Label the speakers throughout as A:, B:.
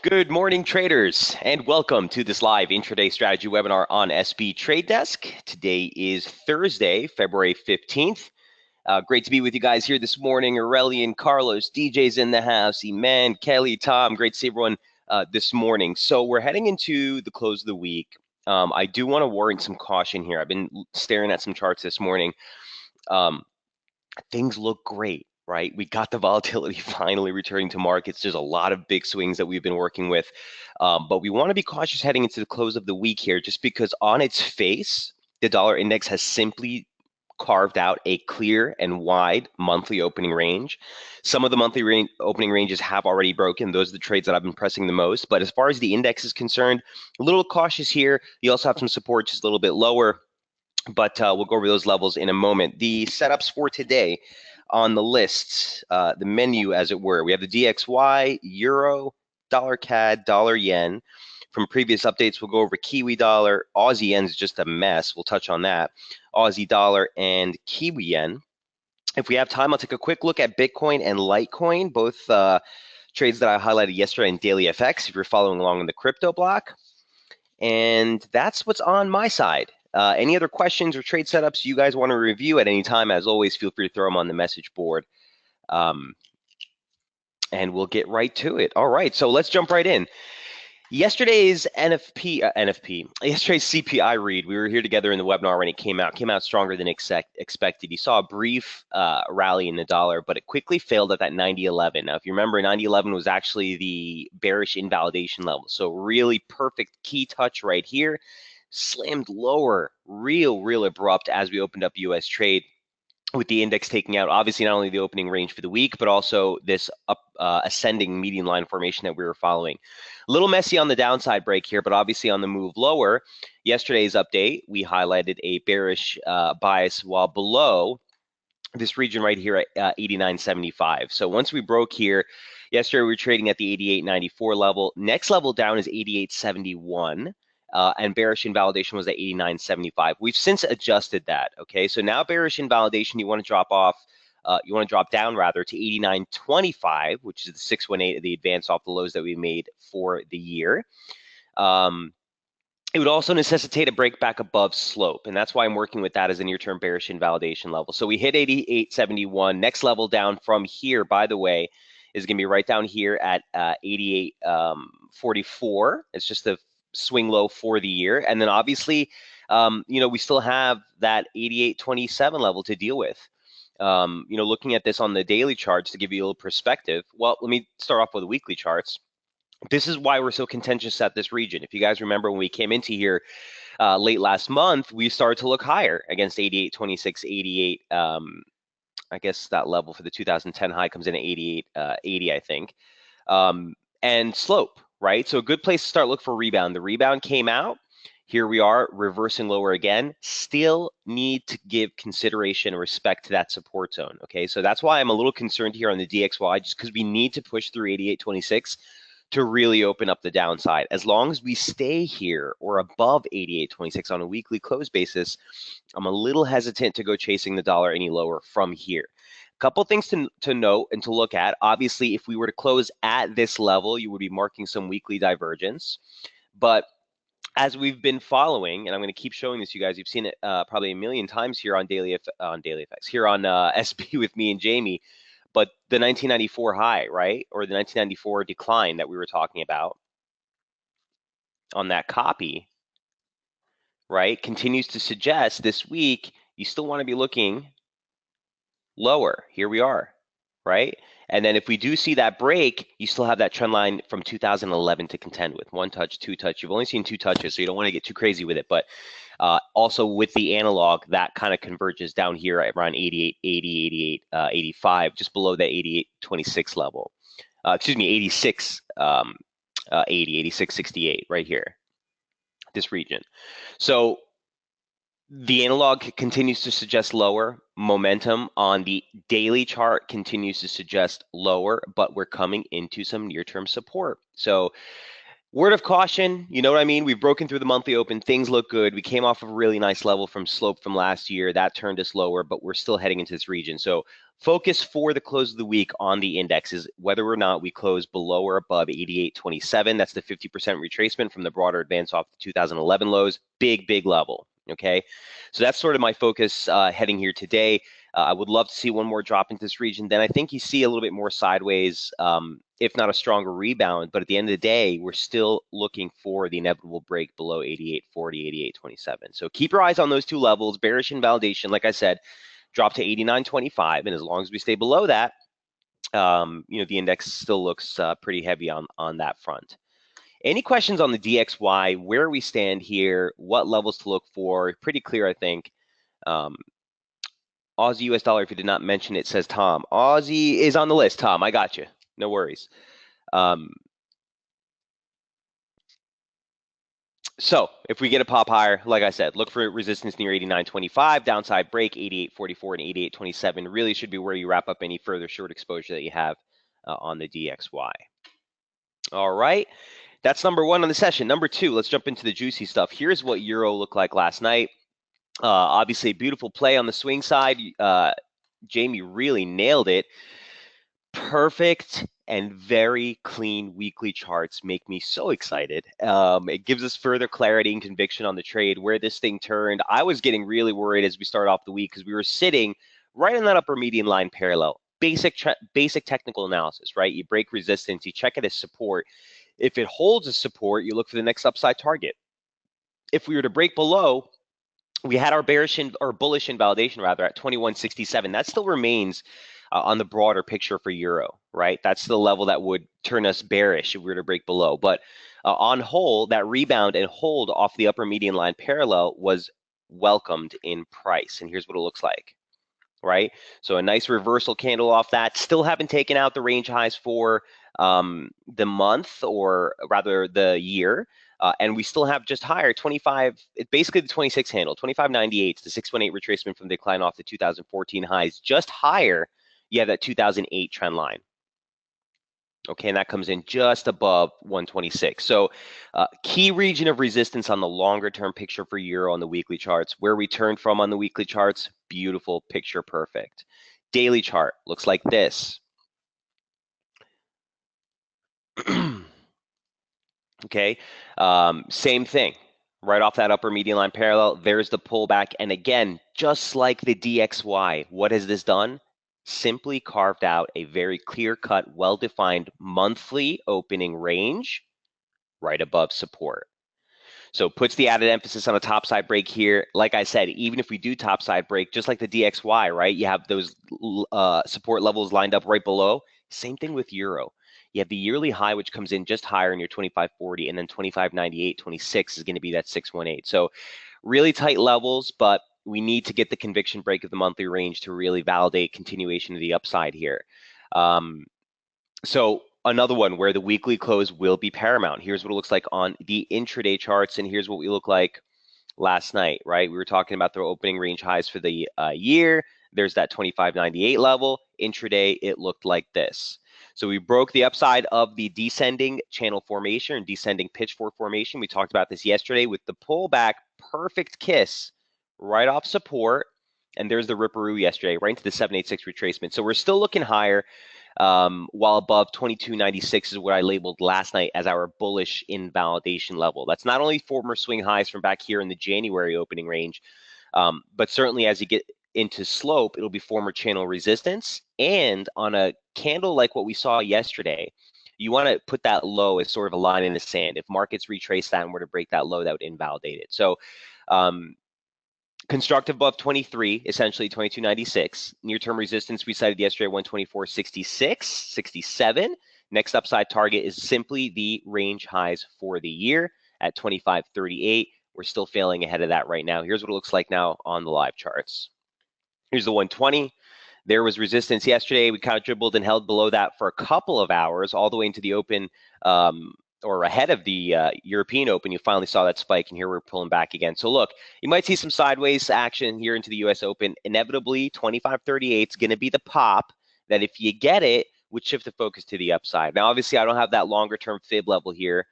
A: Good morning, traders, and welcome to this live intraday strategy webinar on SB Trade Desk. Today is Thursday, February 15th. Great to be with you guys here this morning. Aurelian, Carlos, DJ's in the house, Eman, Kelly, Tom. Great to see everyone this morning. So we're heading into the close of the week. I do want to warrant some caution here. I've been staring at some charts this morning. Things look great, right? We got the volatility finally returning to markets. There's a lot of big swings that we've been working with, but we want to be cautious heading into the close of the week here, just because on its face, the dollar index has simply carved out a clear and wide monthly opening range. Some of the monthly opening ranges have already broken. Those are the trades that I've been pressing the most. But as far as the index is concerned, a little cautious here. You also have some support just a little bit lower, but we'll go over those levels in a moment. The setups for today on the list, the menu as it were, we have the DXY, Euro, Dollar CAD, Dollar Yen. From previous updates, we'll go over Kiwi Dollar. Aussie Yen is just a mess. We'll touch on that. Aussie Dollar and Kiwi Yen. If we have time, I'll take a quick look at Bitcoin and Litecoin, both trades that I highlighted yesterday in Daily FX, if you're following along in the crypto block. And that's what's on my side. Any other questions or trade setups you guys want to review at any time, as always, feel free to throw them on the message board. And we'll get right to it. All right, so let's jump right in. Yesterday's yesterday's CPI read, we were here together in the webinar when it came out stronger than expected. You saw a brief rally in the dollar, but it quickly failed at that 90.11. Now, if you remember, 90.11 was actually the bearish invalidation level. So really perfect key touch right here. Slammed lower, real abrupt as we opened up US trade, with the index taking out obviously not only the opening range for the week, but also this ascending median line formation that we were following. A little messy on the downside break here, but obviously on the move lower. Yesterday's update, we highlighted a bearish bias while below this region right here at 89.75. So once we broke here, yesterday we were trading at the 88.94 level. Next level down is 88.71. And bearish invalidation was at 89.75. We've since adjusted that, okay? So now bearish invalidation, you want to drop down rather to 89.25, which is the 618 of the advance off the lows that we made for the year. It would also necessitate a break back above slope, and that's why I'm working with that as a near-term bearish invalidation level. So we hit 88.71. Next level down from here, by the way, is going to be right down here at 88.44. It's just the swing low for the year. And then obviously, we still have that 88.27 level to deal with. Looking at this on the daily charts to give you a little perspective. Well, let me start off with the weekly charts. This is why we're so contentious at this region. If you guys remember when we came into here late last month, we started to look higher against 88.26, 88. I guess that level for the 2010 high comes in at 88.80, I think. And slope, right? So a good place to start look for rebound. The rebound came out. Here we are reversing lower again. Still need to give consideration and respect to that support zone. Okay, so that's why I'm a little concerned here on the DXY, just because we need to push through 88.26 to really open up the downside. As long as we stay here or above 88.26 on a weekly close basis, I'm a little hesitant to go chasing the dollar any lower from here. Couple things to note and to look at. Obviously, if we were to close at this level, you would be marking some weekly divergence. But as we've been following, and I'm going to keep showing this, you guys, you've seen it probably a million times here on Daily Effects, here on SB with me and Jamie. But the 1994 high, right, or the 1994 decline that we were talking about on that copy, right, continues to suggest this week you still want to be looking lower. Here we are, right? And then if we do see that break, you still have that trend line from 2011 to contend with. One touch, two touch. You've only seen two touches, so you don't want to get too crazy with it. But also with the analog, that kind of converges down here at around 88, 80, 88, 85, just below that 88.26 level. 86, 80, 86.68 right here, this region. So the analog continues to suggest lower. Momentum on the daily chart continues to suggest lower, but we're coming into some near-term support. So Word of caution, you know what I mean? We've broken through the monthly open. Things look good. We came off of a really nice level from slope from last year. That turned us lower, but we're still heading into this region. So focus for the close of the week on the indexes, whether or not we close below or above 88.27. That's the 50% retracement from the broader advance off the 2011 lows. Big, big level. Okay. So that's sort of my focus heading here today. I would love to see one more drop into this region. Then I think you see a little bit more sideways, if not a stronger rebound. But at the end of the day, we're still looking for the inevitable break below 88.40, 88.27. So keep your eyes on those two levels. Bearish invalidation, like I said, drop to 89.25. And as long as we stay below that, the index still looks pretty heavy on that front. Any questions on the DXY, where we stand here, what levels to look for? Pretty clear, I think. Aussie US dollar, if you did not mention it, says Tom. Aussie is on the list, Tom. I got you. No worries. So if we get a pop higher, like I said, look for resistance near 89.25, downside break 88.44 and 88.27 really should be where you wrap up any further short exposure that you have on the DXY. All right. That's number one on the session. Number two, let's jump into the juicy stuff. Here's what Euro looked like last night. Obviously, a beautiful play on the swing side. Jamie really nailed it. Perfect and very clean weekly charts make me so excited. It gives us further clarity and conviction on the trade, where this thing turned. I was getting really worried as we started off the week because we were sitting right in that upper median line parallel. Basic technical analysis, right? You break resistance, you check it as support. If it holds as support, you look for the next upside target. If we were to break below, we had our bullish invalidation rather at 21.67. That still remains on the broader picture for Euro, right? That's the level that would turn us bearish if we were to break below. But on whole, that rebound and hold off the upper median line parallel was welcomed in price. And here's what it looks like, right? So a nice reversal candle off that. Still haven't taken out the range highs for the month, or rather the year. And we still have just higher 25, basically the 26 handle, 25.98, the 618 retracement from the decline off the 2014 highs, just higher. You have that 2008 trend line. Okay, and that comes in just above 126. So key region of resistance on the longer term picture for Euro on the weekly charts. Where we turned from on the weekly charts, beautiful, picture perfect. Daily chart looks like this. Okay, same thing. Right off that upper median line parallel, there's the pullback. And again, just like the DXY, what has this done? Simply carved out a very clear-cut, well-defined monthly opening range right above support. So puts the added emphasis on a topside break here. Like I said, even if we do topside break, just like the DXY, right? You have those support levels lined up right below. Same thing with Euro. You have the yearly high, which comes in just higher near 25.40, and then 25.98, 26 is going to be that 618. So really tight levels, but we need to get the conviction break of the monthly range to really validate continuation of the upside here. So another one where the weekly close will be paramount. Here's what it looks like on the intraday charts, and here's what we look like last night, right? We were talking about the opening range highs for the year. There's that 25.98 level. Intraday, it looked like this. So we broke the upside of the descending channel formation and descending pitchfork formation. We talked about this yesterday with the pullback, perfect kiss right off support. And there's the ripperoo yesterday, right into the 786 retracement. So we're still looking higher. While above 22.96 is what I labeled last night as our bullish invalidation level. That's not only former swing highs from back here in the January opening range, but certainly as you get into slope, it'll be former channel resistance. And on a candle like what we saw yesterday, you want to put that low as sort of a line in the sand. If markets retrace that and were to break that low, that would invalidate it. So constructive above 23, essentially 22.96. Near-term resistance we cited yesterday, 124.66, 67. Next upside target is simply the range highs for the year at 25.38. We're still failing ahead of that right now. Here's what it looks like now on the live charts. Here's the 120. There was resistance yesterday. We kind of dribbled and held below that for a couple of hours, all the way into the open, or ahead of the European Open. You finally saw that spike, and here we're pulling back again. So look, you might see some sideways action here into the US Open. Inevitably, 25.38 is going to be the pop that, if you get it, would shift the focus to the upside. Now, obviously, I don't have that longer term fib level here.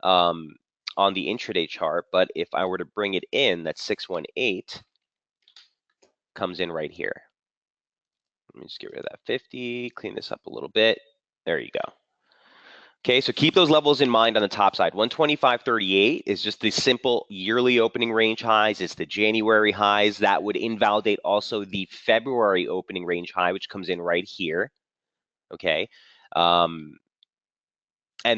A: on the intraday chart, but if I were to bring it in, that 618 comes in right here. Let me just get rid of that 50, clean this up a little bit. There you go. Okay, so keep those levels in mind on the top side. 125.38 is just the simple yearly opening range highs. It's the January highs. That would invalidate also the February opening range high, which comes in right here. Okay. And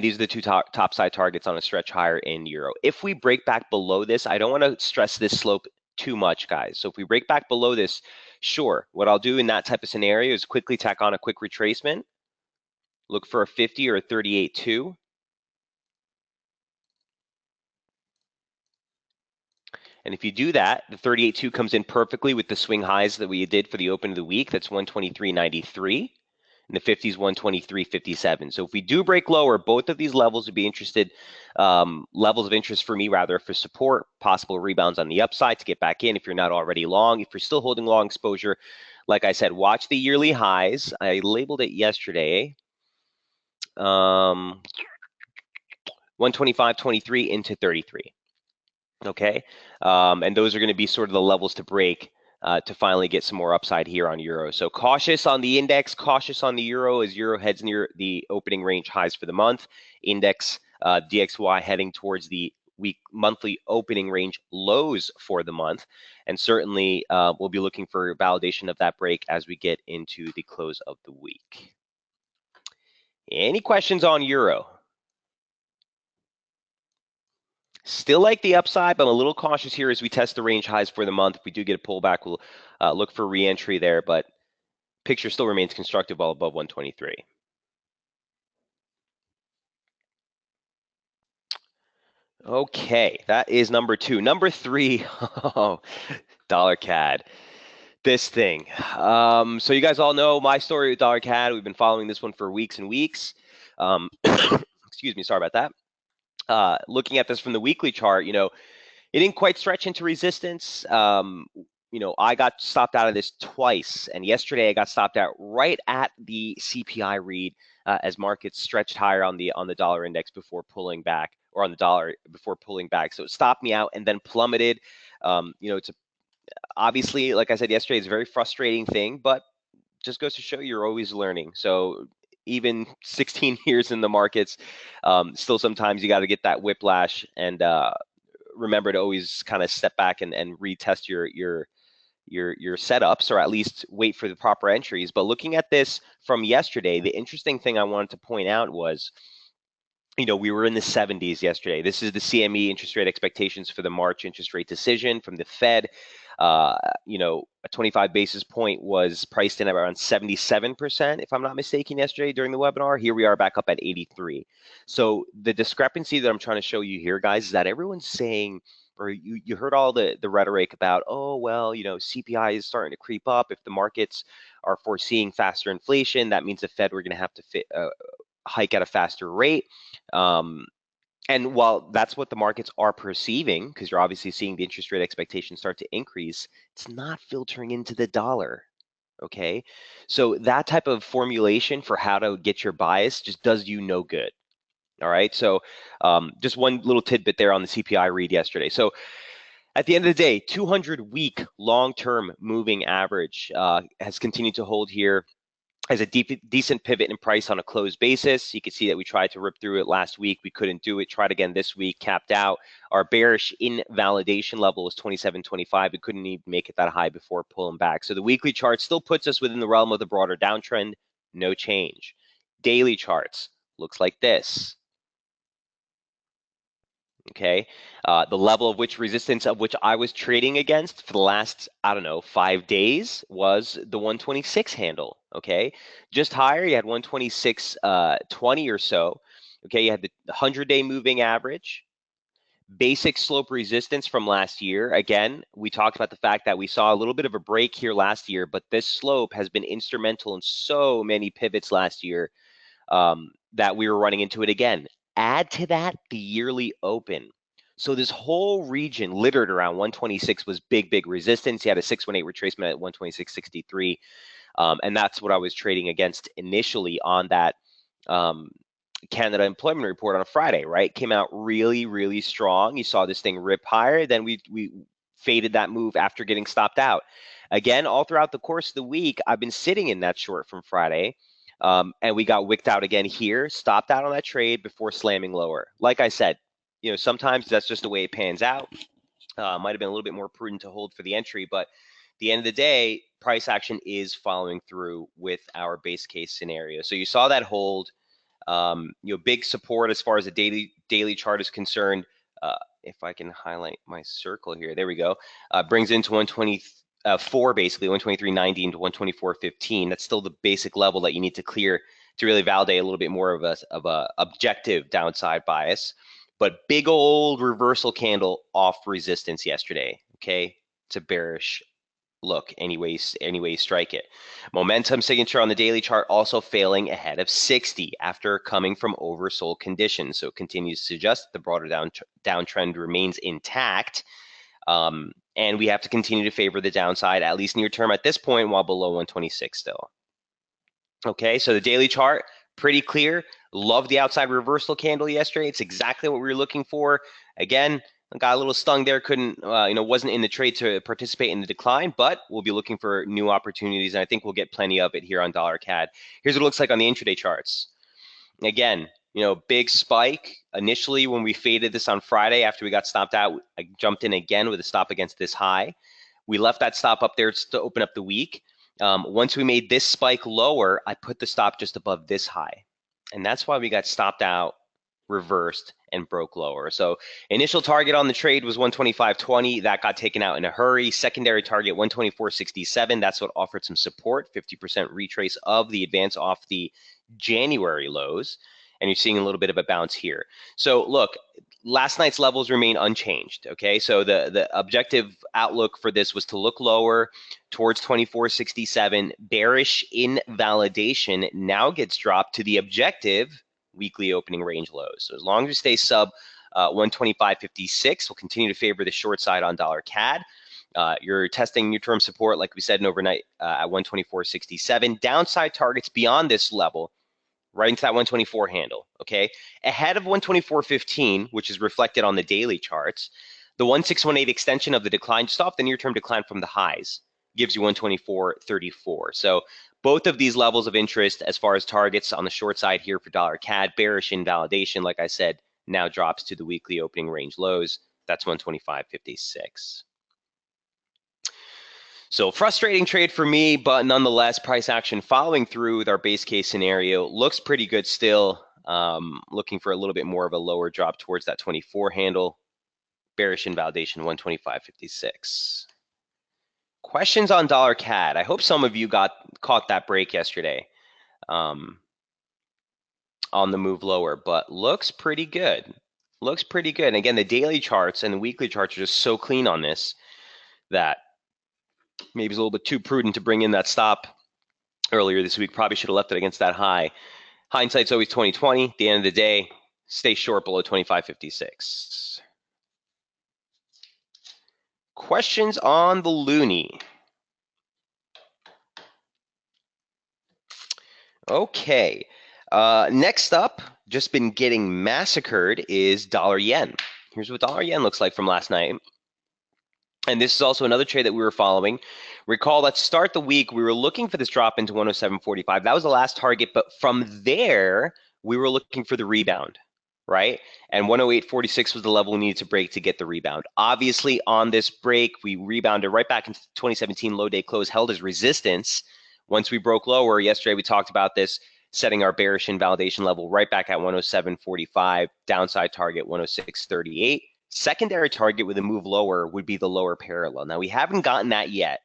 A: these are the two top side targets on a stretch higher in euro. If we break back below this, I don't want to stress this slope too much, guys. So if we break back below this, sure, what I'll do in that type of scenario is quickly tack on a quick retracement, look for a 50 or a 38.2. And if you do that, the 38.2 comes in perfectly with the swing highs that we did for the open of the week. That's 123.93. And the 50 is 123.57. So if we do break lower, both of these levels would be levels of interest for me, rather, for support, possible rebounds on the upside to get back in if you're not already long. If you're still holding long exposure, like I said, watch the yearly highs. I labeled it yesterday. 125.23 into 33. Okay, and those are going to be sort of the levels to break to finally get some more upside here on euro. So cautious on the index, cautious on the euro as euro heads near the opening range highs for the month. Index DXY heading towards the monthly opening range lows for the month, and certainly we'll be looking for validation of that break as we get into the close of the week. Any questions on euro? Still like the upside, but I'm a little cautious here as we test the range highs for the month. If we do get a pullback, we'll look for re-entry there, but picture still remains constructive well above 123. Okay, that is number 2. Number 3, oh, dollar CAD. This thing. So you guys all know my story with dollar CAD. We've been following this one for weeks and weeks. Excuse me, sorry about that. Looking at this from the weekly chart, it didn't quite stretch into resistance. I got stopped out of this twice, and yesterday I got stopped out right at the CPI read as markets stretched higher on the dollar index before pulling back, or on the dollar before pulling back. So it stopped me out and then plummeted. It's obviously, like I said yesterday, it's a very frustrating thing, but just goes to show you're always learning. So even 16 years in the markets, still sometimes you got to get that whiplash and remember to always kind of step back and retest your setups, or at least wait for the proper entries. But looking at this from yesterday, the interesting thing I wanted to point out was, we were in the 70s yesterday. This is the CME interest rate expectations for the March interest rate decision from the Fed. A 25 basis point was priced in at around 77%, if I'm not mistaken, yesterday during the webinar. Here we are back up at 83. So the discrepancy that I'm trying to show you here, guys, is that everyone's saying, or you heard all the rhetoric about, oh, well, CPI is starting to creep up. If the markets are foreseeing faster inflation, that means the Fed, we're going to have to hike at a faster rate. And while that's what the markets are perceiving, because you're obviously seeing the interest rate expectations start to increase, it's not filtering into the dollar. Okay, so that type of formulation for how to get your bias just does you no good. All right, so just one little tidbit there on the CPI read yesterday. So at the end of the day, 200-week long-term moving average has continued to hold here as a decent pivot in price on a closed basis. You can see that we tried to rip through it last week. We couldn't do it. Tried again this week, capped out. Our bearish invalidation level was 27.25. We couldn't even make it that high before pulling back. So the weekly chart still puts us within the realm of the broader downtrend. No change. Daily charts looks like this. Okay, the level of which resistance of which I was trading against for the last, 5 days was the 126 handle. Okay, just higher, you had 126.20 or so. Okay, you had the 100-day moving average, basic slope resistance from last year. Again, we talked about the fact that we saw a little bit of a break here last year, but this slope has been instrumental in so many pivots last year that we were running into it again. Add to that the yearly open. So this whole region littered around 126 was big resistance. You had a 618 retracement at 126.63. And that's what I was trading against initially on that Canada employment report on Friday, right? Came out really, really strong. You saw this thing rip higher. Then we faded that move after getting stopped out. Again, all throughout the course of the week, I've been sitting in that short from Friday. And we got wicked out again here, stopped out on that trade before slamming lower. Like I said, sometimes that's just the way it pans out. Might have been a little bit more prudent to hold for the entry, but at the end of the day, price action is following through with our base case scenario. So you saw that hold. Big support as far as the daily chart is concerned. If I can highlight my circle here, there we go. Brings into 124 basically 123.90 into 124.15. That's still the basic level that you need to clear to really validate a little bit more of a objective downside bias. But big old reversal candle off resistance yesterday. Okay, it's a bearish look any way you strike it. Momentum signature on the daily chart also failing ahead of 60 after coming from oversold conditions. So it continues to suggest the broader downtrend remains intact. And we have to continue to favor the downside, at least near term at this point, while below 126 still. Okay, so the daily chart, pretty clear. Love the outside reversal candle yesterday. It's exactly what we were looking for. Again, got a little stung there, wasn't in the trade to participate in the decline, but we'll be looking for new opportunities, and I think we'll get plenty of it here on dollar CAD. Here's what it looks like on the intraday charts. Again, big spike. Initially, when we faded this on Friday after we got stopped out, I jumped in again with a stop against this high. We left that stop up there to open up the week. Once we made this spike lower, I put the stop just above this high. And that's why we got stopped out, reversed, and broke lower. So initial target on the trade was 125.20. That got taken out in a hurry. Secondary target 124.67. That's what offered some support, 50% retrace of the advance off the January lows. And you're seeing a little bit of a bounce here. So look, last night's levels remain unchanged. Okay, so the objective outlook for this was to look lower towards 24.67. Bearish invalidation now gets dropped to the objective weekly opening range lows. So as long as we stay sub 125.56, we'll continue to favor the short side on dollar CAD. You're testing near term support, like we said, in overnight at 124.67. Downside targets beyond this level, right into that 124 handle, okay? Ahead of 124.15, which is reflected on the daily charts, the 1618 extension of the decline, just off the near-term decline from the highs, gives you 124.34. So both of these levels of interest as far as targets on the short side here for dollar CAD, bearish invalidation, like I said, now drops to the weekly opening range lows. That's 125.56. So frustrating trade for me, but nonetheless, price action following through with our base case scenario looks pretty good still. Looking for a little bit more of a lower drop towards that 24 handle. Bearish invalidation 125.56. Questions on dollar CAD. I hope some of you caught that break yesterday on the move lower, but looks pretty good. Looks pretty good. And again, the daily charts and the weekly charts are just so clean on this that maybe it's a little bit too prudent to bring in that stop earlier this week. Probably should have left it against that high. Hindsight's always 20/20. At the end of the day, stay short below 25.56. Questions on the loonie. Okay. Next up, just been getting massacred is dollar yen. Here's what dollar yen looks like from last night. And this is also another trade that we were following. Recall that to start the week, we were looking for this drop into 107.45. That was the last target, but from there, we were looking for the rebound, right? And 108.46 was the level we needed to break to get the rebound. Obviously, on this break, we rebounded right back into 2017 low day close, held as resistance. Once we broke lower, yesterday we talked about this, setting our bearish invalidation level right back at 107.45, downside target 106.38. Secondary target with a move lower would be the lower parallel. Now, we haven't gotten that yet,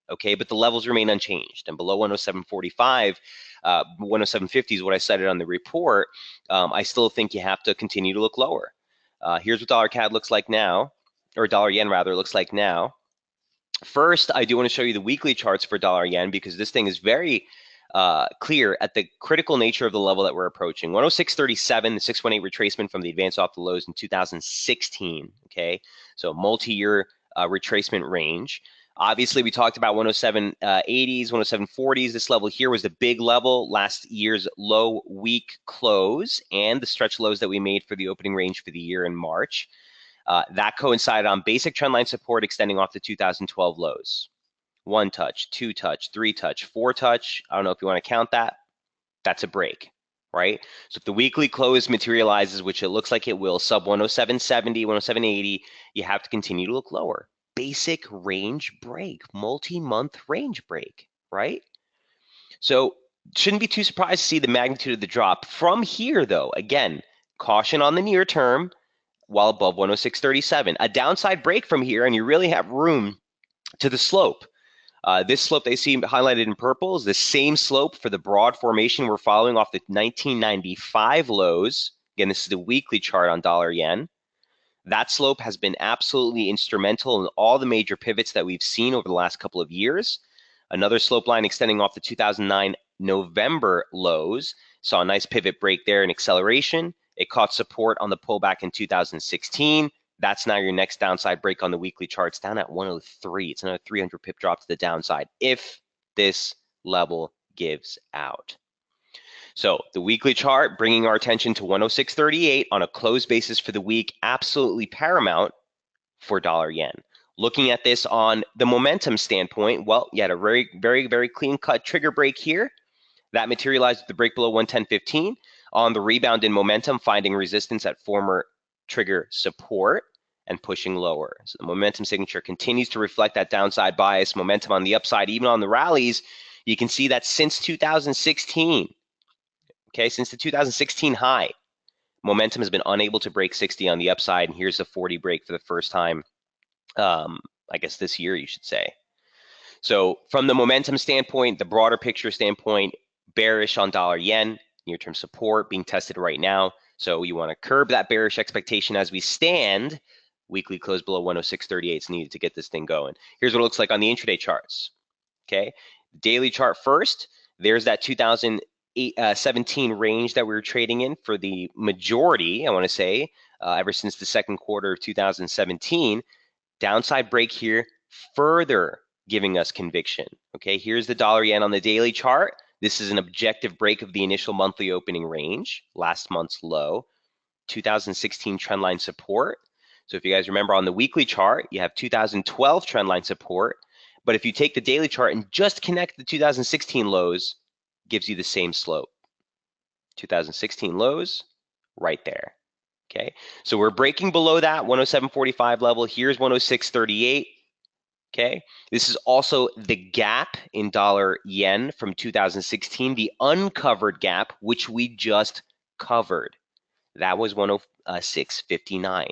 A: okay, but the levels remain unchanged. And below 107.45, 107.50 is what I cited on the report. I still think you have to continue to look lower. Here's what dollar CAD looks like now, or dollar yen rather looks like now. First, I do want to show you the weekly charts for dollar yen because this thing is very clear at the critical nature of the level that we're approaching. 106.37, the 618 retracement from the advance off the lows in 2016, okay? So multi-year retracement range. Obviously, we talked about 107.80s, 107.40s. This level here was the big level, last year's low week close, and the stretch lows that we made for the opening range for the year in March. That coincided on basic trendline support extending off the 2012 lows. 1 touch, 2 touch, 3 touch, 4 touch. I don't know if you want to count that. That's a break, right? So if the weekly close materializes, which it looks like it will, sub 107.70, 107.80, you have to continue to look lower. Basic range break, multi-month range break, right? So shouldn't be too surprised to see the magnitude of the drop. From here, though, again, caution on the near term while above 106.37. A downside break from here, and you really have room to the slope. This slope they see highlighted in purple is the same slope for the broad formation we're following off the 1995 lows. Again, this is the weekly chart on dollar yen. That slope has been absolutely instrumental in all the major pivots that we've seen over the last couple of years. Another slope line extending off the 2009 November lows. Saw a nice pivot break there in acceleration. It caught support on the pullback in 2016. That's now your next downside break on the weekly charts, down at 103. It's another 300 pip drop to the downside if this level gives out. So the weekly chart bringing our attention to 106.38 on a close basis for the week, absolutely paramount for dollar yen. Looking at this on the momentum standpoint, well, you had a very, very, very clean cut trigger break here. That materialized with the break below 110.15. On the rebound in momentum, finding resistance at former trigger support and pushing lower. So the momentum signature continues to reflect that downside bias, momentum on the upside, even on the rallies. You can see that since 2016, okay, since the 2016 high, momentum has been unable to break 60 on the upside, and here's the 40 break for the first time, I guess this year, you should say. So from the momentum standpoint, the broader picture standpoint, bearish on dollar yen, near-term support being tested right now. So you want to curb that bearish expectation as we stand. Weekly close below 106.38 is needed to get this thing going. Here's what it looks like on the intraday charts. Okay, daily chart first. There's that 2017 range that we were trading in for the majority, I want to say, ever since the second quarter of 2017. Downside break here, further giving us conviction. Okay, here's the dollar yen on the daily chart. This is an objective break of the initial monthly opening range, last month's low, 2016 trendline support. So if you guys remember on the weekly chart, you have 2012 trendline support. But if you take the daily chart and just connect the 2016 lows, gives you the same slope. 2016 lows, right there. Okay, so we're breaking below that 107.45 level. Here's 106.38. Okay, this is also the gap in dollar yen from 2016, the uncovered gap, which we just covered. That was 106.59.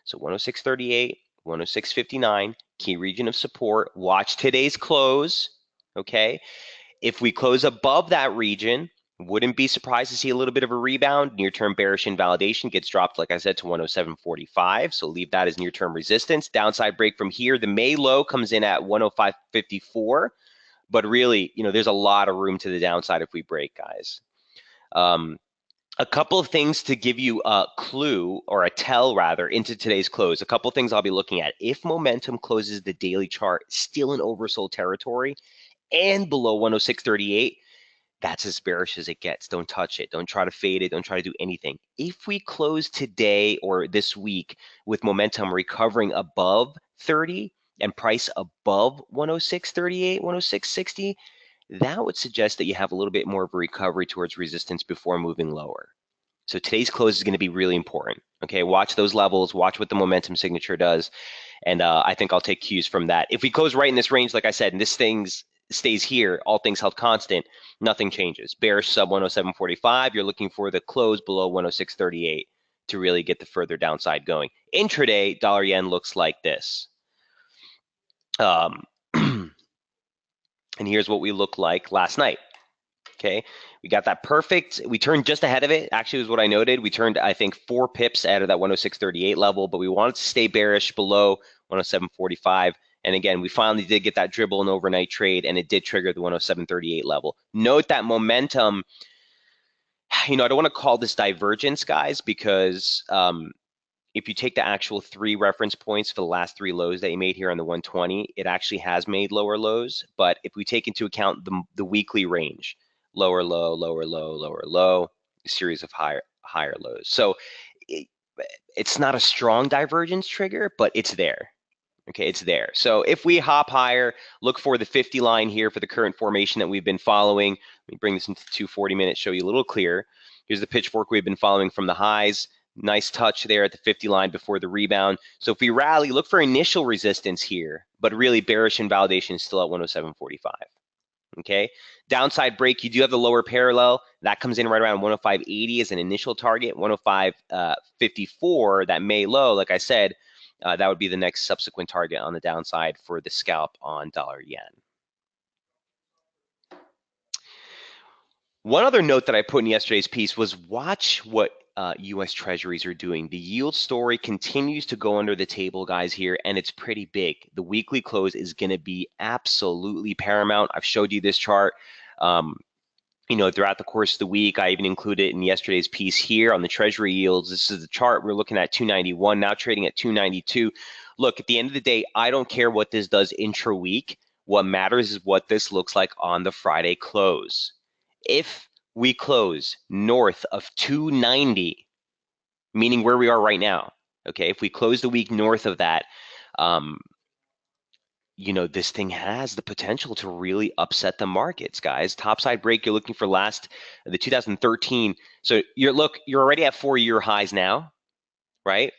A: So 106.38, 106.59, key region of support. Watch today's close. Okay, if we close above that region, wouldn't be surprised to see a little bit of a rebound. Near-term bearish invalidation gets dropped, like I said, to 107.45. So leave that as near-term resistance. Downside break from here. The May low comes in at 105.54. But really, there's a lot of room to the downside if we break, guys. A couple of things to give you a clue, or a tell rather, into today's close. A couple of things I'll be looking at. If momentum closes the daily chart still in oversold territory and below 106.38, that's as bearish as it gets. Don't touch it. Don't try to fade it. Don't try to do anything. If we close today or this week with momentum recovering above 30 and price above 106.38, 106.60, that would suggest that you have a little bit more of a recovery towards resistance before moving lower. So today's close is going to be really important. Okay, watch those levels, watch what the momentum signature does, and I think I'll take cues from that. If we close right in this range, like I said, and this thing stays here, all things held constant, nothing changes. Bearish sub 107.45, you're looking for the close below 106.38 to really get the further downside going. Intraday, dollar yen looks like this. And here's what we looked like last night. Okay, we got that perfect. We turned just ahead of it. Actually, was what I noted. We turned, I think, 4 pips out of that 106.38 level, but we wanted to stay bearish below 107.45. And again, we finally did get that dribble and overnight trade, and it did trigger the 107.38 level. Note that momentum, I don't want to call this divergence, guys, because if you take the actual 3 reference points for the last 3 lows that you made here on the 120, it actually has made lower lows. But if we take into account the weekly range, lower low, lower low, lower low, a series of higher lows. So it's not a strong divergence trigger, but it's there. Okay, it's there. So if we hop higher, look for the 50 line here for the current formation that we've been following. Let me bring this into 240 minutes, show you a little clearer. Here's the pitchfork we've been following from the highs. Nice touch there at the 50 line before the rebound. So if we rally, look for initial resistance here, but really bearish invalidation is still at 107.45. Okay, downside break, you do have the lower parallel. That comes in right around 105.80 as an initial target. 105.54, that May low, like I said, that would be the next subsequent target on the downside for the scalp on dollar yen. One other note that I put in yesterday's piece was watch what U.S. Treasuries are doing. The yield story continues to go under the table, guys, here, and it's pretty big. The weekly close is going to be absolutely paramount. I've showed you this chart. Throughout the course of the week, I even included it in yesterday's piece here on the Treasury yields. This is the chart. We're looking at 291, now trading at 292. Look, at the end of the day, I don't care what this does intra-week. What matters is what this looks like on the Friday close. If we close north of 290, meaning where we are right now, okay, if we close the week north of that, this thing has the potential to really upset the markets, guys. Topside break, you're looking for the 2013. So you're already at 4-year highs now, right?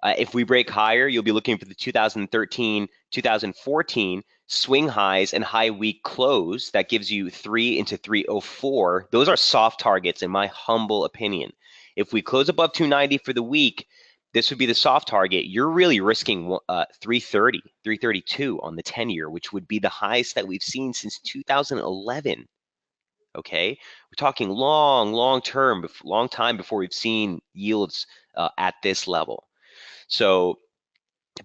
A: If we break higher, you'll be looking for the 2013, 2014 swing highs and high week close. That gives you 3 into 304. Those are soft targets, in my humble opinion. If we close above 290 for the week, this would be the soft target. You're really risking 330, 332 on the 10-year, which would be the highest that we've seen since 2011. Okay, we're talking long time before we've seen yields at this level. So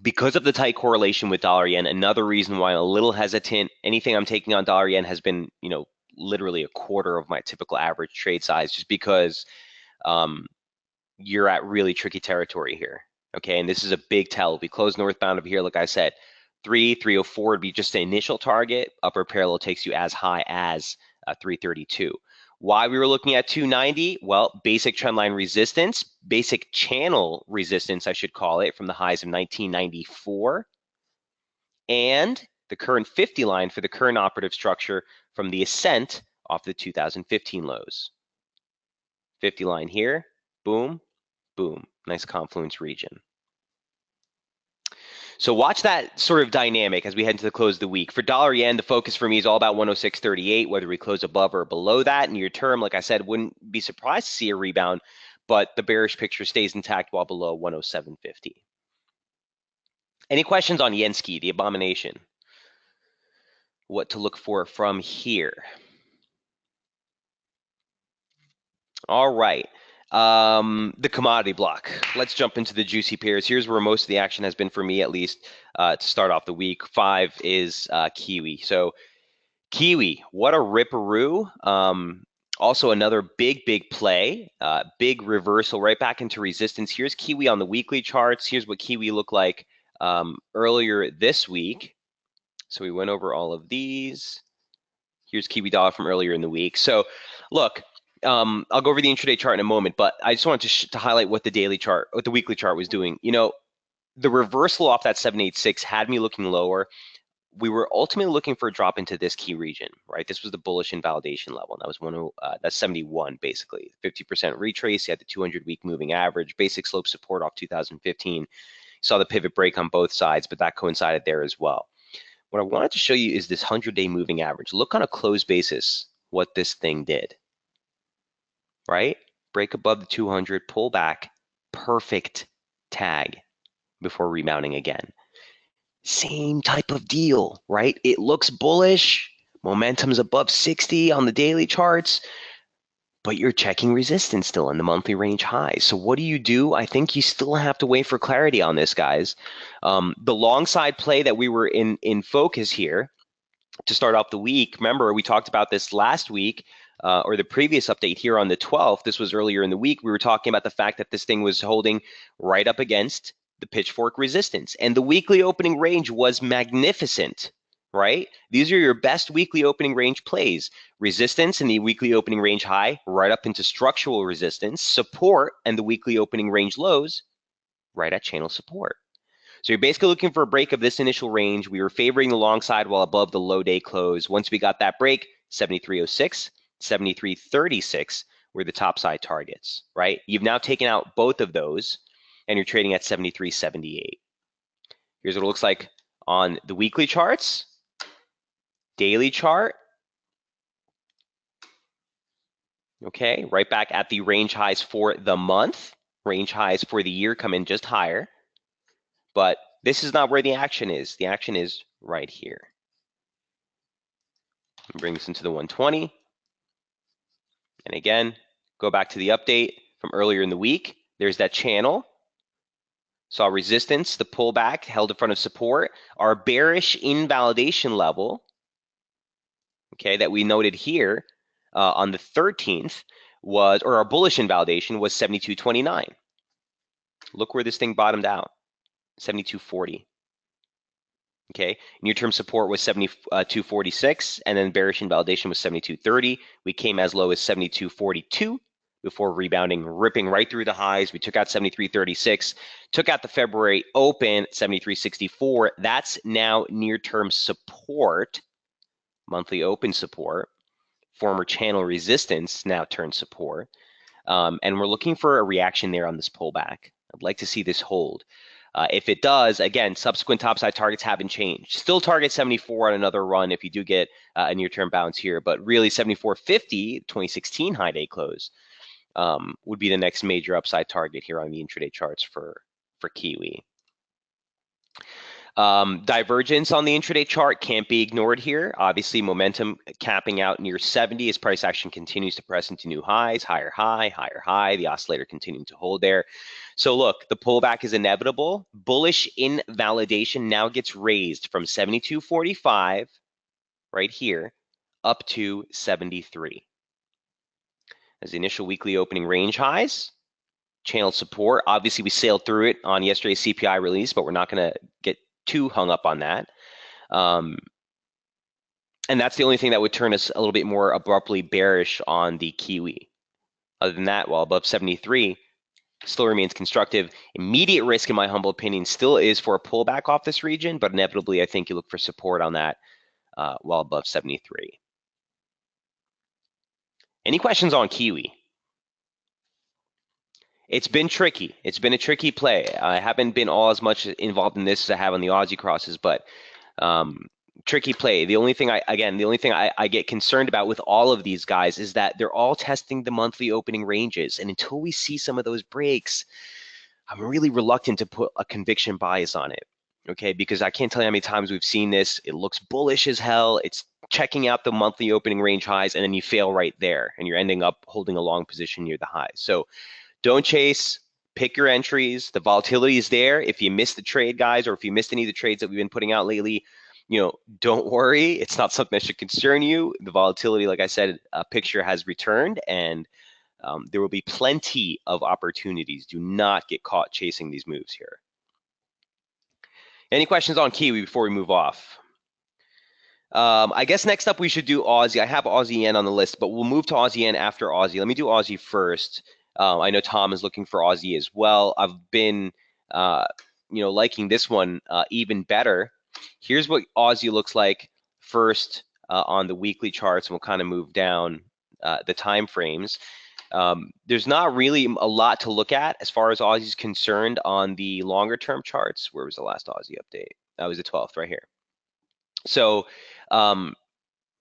A: because of the tight correlation with dollar yen, another reason why I'm a little hesitant. Anything I'm taking on dollar yen has been, literally a quarter of my typical average trade size, just because you're at really tricky territory here. Okay, and this is a big tell. If we close northbound over here, like I said, 304 would be just the initial target. Upper parallel takes you as high as 332. Why we were looking at 290? Well, basic trendline resistance, basic channel resistance, I should call it, from the highs of 1994, and the current 50 line for the current operative structure from the ascent off the 2015 lows. 50 line here, boom, boom, nice confluence region. So watch that sort of dynamic as we head into the close of the week. For dollar yen, the focus for me is all about 106.38, whether we close above or below that. Near term, like I said, wouldn't be surprised to see a rebound, but the bearish picture stays intact while below 107.50. Any questions on Yenski, the abomination? What to look for from here? All right. The commodity block. Let's jump into the juicy pairs. Here's where most of the action has been for me, at least to start off the week. 5 is Kiwi. So Kiwi, what a ripperoo. Also another big play, big reversal right back into resistance. Here's Kiwi on the weekly charts. Here's what Kiwi looked like earlier this week. So we went over all of these. Here's Kiwi dollar from earlier in the week. So look, I'll go over the intraday chart in a moment, but I just wanted to highlight what the weekly chart was doing. The reversal off that 786 had me looking lower. We were ultimately looking for a drop into this key region, right? This was the bullish invalidation level. And that was that's 71 basically. 50% retrace. You had the 200-week moving average, basic slope support off 2015. You saw the pivot break on both sides, but that coincided there as well. What I wanted to show you is this 100-day moving average. Look on a closed basis what this thing did, right? Break above the 200, pull back, perfect tag before rebounding again. Same type of deal, right? It looks bullish, momentum's above 60 on the daily charts, but you're checking resistance still in the monthly range highs. So what do? I think you still have to wait for clarity on this, guys. The long side play that we were in focus here to start off the week, remember we talked about this last week, or the previous update here on the 12th, this was earlier in the week, we were talking about the fact that this thing was holding right up against the pitchfork resistance. And the weekly opening range was magnificent, right? These are your best weekly opening range plays. Resistance and the weekly opening range high right up into structural resistance, support and the weekly opening range lows right at channel support. So you're basically looking for a break of this initial range. We were favoring the long side while above the low day close. Once we got that break, 73.06, 73.36 were the top side targets, right? You've now taken out both of those and you're trading at 73.78. Here's what it looks like on the weekly charts, daily chart. Okay, right back at the range highs for the month. Range highs for the year come in just higher. But this is not where the action is. The action is right here. Bring this into the 120. And again, go back to the update from earlier in the week. There's that channel. Saw resistance, the pullback held in front of support. Our bearish invalidation level, okay, that we noted here on the 13th was, or our bullish invalidation was 72.29. Look where this thing bottomed out, 72.40. Okay, near-term support was 72.46, and then bearish invalidation was 72.30. We came as low as 72.42 before rebounding, ripping right through the highs. We took out 73.36, took out the February open, 73.64. That's now near-term support, monthly open support. Former channel resistance now turned support. And we're looking for a reaction there on this pullback. I'd like to see this hold. If it does, again, subsequent topside targets haven't changed. Still target 74 on another run if you do get a near-term bounce here, but really 74.50, 2016 high day close, would be the next major upside target here on the intraday charts for Kiwi. Divergence on the intraday chart can't be ignored here. Obviously, momentum capping out near 70 as price action continues to press into new highs, higher high, higher high. The oscillator continuing to hold there. So look, the pullback is inevitable. Bullish invalidation now gets raised from 72.45 right here up to 73. As the initial weekly opening range highs, channel support. Obviously, we sailed through it on yesterday's CPI release, but we're not going to get too hung up on that. And that's the only thing that would turn us a little bit more abruptly bearish on the Kiwi. Other than that, while above 73, still remains constructive. Immediate risk, in my humble opinion, still is for a pullback off this region, but inevitably, I think you look for support on that while above 73. Any questions on Kiwi? It's been tricky. It's been a tricky play. I haven't been all as much involved in this as I have on the Aussie crosses, but tricky play. The only thing I get concerned about with all of these guys is that they're all testing the monthly opening ranges. And until we see some of those breaks, I'm really reluctant to put a conviction bias on it. Okay, because I can't tell you how many times we've seen this. It looks bullish as hell. It's checking out the monthly opening range highs, and then you fail right there, and you're ending up holding a long position near the highs. So don't chase, pick your entries. The volatility is there. If you missed the trade, guys, or if you missed any of the trades that we've been putting out lately, don't worry. It's not something that should concern you. The volatility, like I said, a picture has returned, and there will be plenty of opportunities. Do not get caught chasing these moves here. Any questions on Kiwi before we move off? I guess next up we should do Aussie. I have Aussie Yen on the list, but we'll move to Aussie Yen after Aussie. Let me do Aussie first. I know Tom is looking for Aussie as well. I've been, liking this one even better. Here's what Aussie looks like first on the weekly charts, and we'll kind of move down the time frames. There's not really a lot to look at as far as Aussie is concerned on the longer term charts. Where was the last Aussie update? That was the 12th right here. So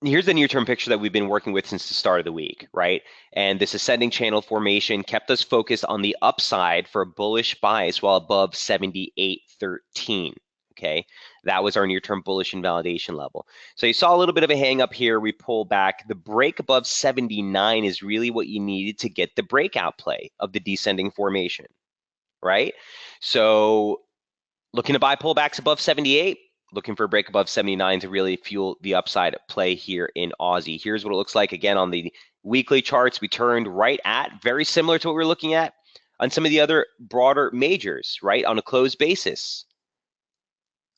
A: here's the near-term picture that we've been working with since the start of the week, right? And this ascending channel formation kept us focused on the upside for a bullish bias while above 78.13, okay? That was our near-term bullish invalidation level. So you saw a little bit of a hang up here. We pull back. The break above 79 is really what you needed to get the breakout play of the descending formation, right? So looking to buy pullbacks above 78, Looking for a break above 79 to really fuel the upside play here in Aussie. Here's what it looks like again on the weekly charts. We turned right at, very similar to what we were looking at on some of the other broader majors, right? On a closed basis.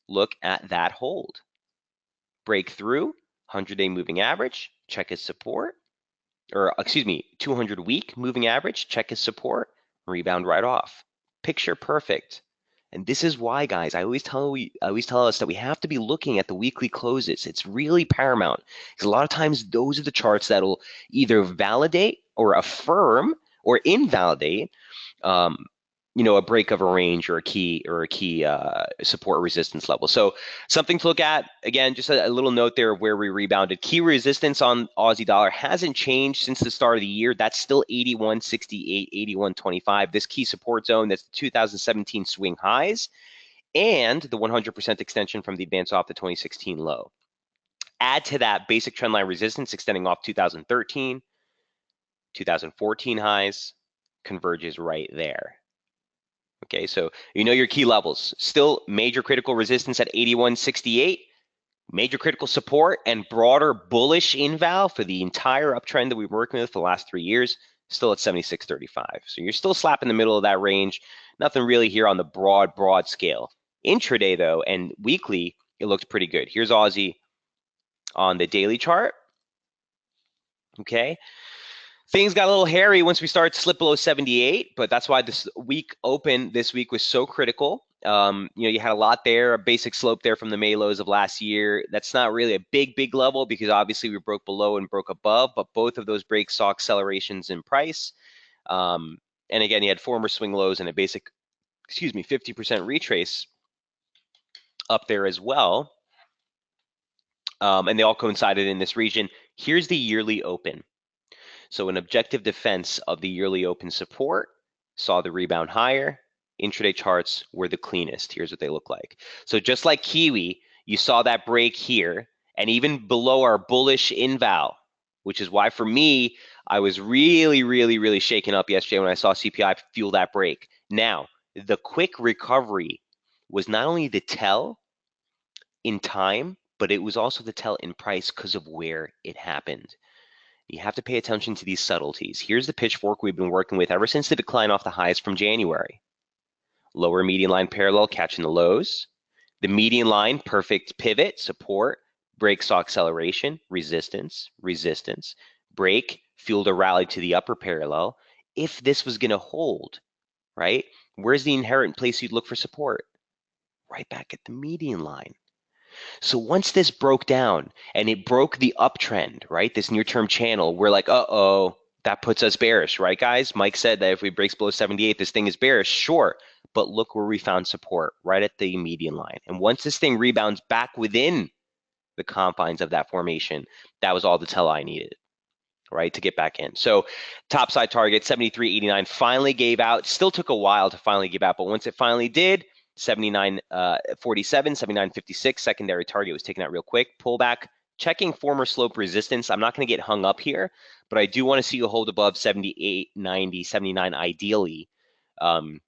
A: Look at that hold. Breakthrough, 100-day moving average, check his support, or excuse me, 200-week moving average, check his support, rebound right off. Picture perfect. And this is why, guys, I always tell us that we have to be looking at the weekly closes. It's really paramount because a lot of times those are the charts that'll either validate or affirm or invalidate um, a break of a range or a key support resistance level. So something to look at. Again, just a little note there of where we rebounded. Key resistance on Aussie dollar hasn't changed since the start of the year. That's still 81.68, 81.25. This key support zone, that's the 2017 swing highs and the 100% extension from the advance off the 2016 low. Add to that basic trendline resistance extending off 2013, 2014 highs, converges right there. Okay, so you know your key levels. Still major critical resistance at 81.68, major critical support and broader bullish inval for the entire uptrend that we've been working with for the last 3 years, still at 76.35. So you're still slapping the middle of that range. Nothing really here on the broad scale. Intraday, though, and weekly, it looked pretty good. Here's Aussie on the daily chart. Okay. Things got a little hairy once we started to slip below 78, but that's why this week open this week was so critical. You had a lot there, a basic slope there from the May lows of last year. That's not really a big level because obviously we broke below and broke above, but both of those breaks saw accelerations in price. And again, you had former swing lows and a basic, 50% retrace up there as well. And they all coincided in this region. Here's the yearly open. So an objective defense of the yearly open support saw the rebound higher. Intraday charts were the cleanest. Here's what they look like. So just like Kiwi, you saw that break here, and even below our bullish inval, which is why for me, I was really shaken up yesterday when I saw CPI fuel that break. Now, the quick recovery was not only the tell in time, but it was also the tell in price because of where it happened. You have to pay attention to these subtleties. Here's the pitchfork we've been working with ever since the decline off the highs from January. Lower median line parallel catching the lows. The median line, perfect pivot, support, break saw acceleration, resistance, break, fueled a rally to the upper parallel. If this was going to hold, right, where's the inherent place you'd look for support? Right back at the median line. So once this broke down and it broke the uptrend, right, this near-term channel, we're like, uh-oh, that puts us bearish, right, guys? Mike said that if we breaks below 78, this thing is bearish. Sure, but look where we found support, right at the median line. And once this thing rebounds back within the confines of that formation, that was all the tell I needed, right, to get back in. So top side target, 73.89, finally gave out. Still took a while to finally give out, but once it finally did, 79.47, 79.56, secondary target was taken out real quick. Pullback, checking former slope resistance. I'm not going to get hung up here, but I do want to see you hold above 78.90, 79 ideally in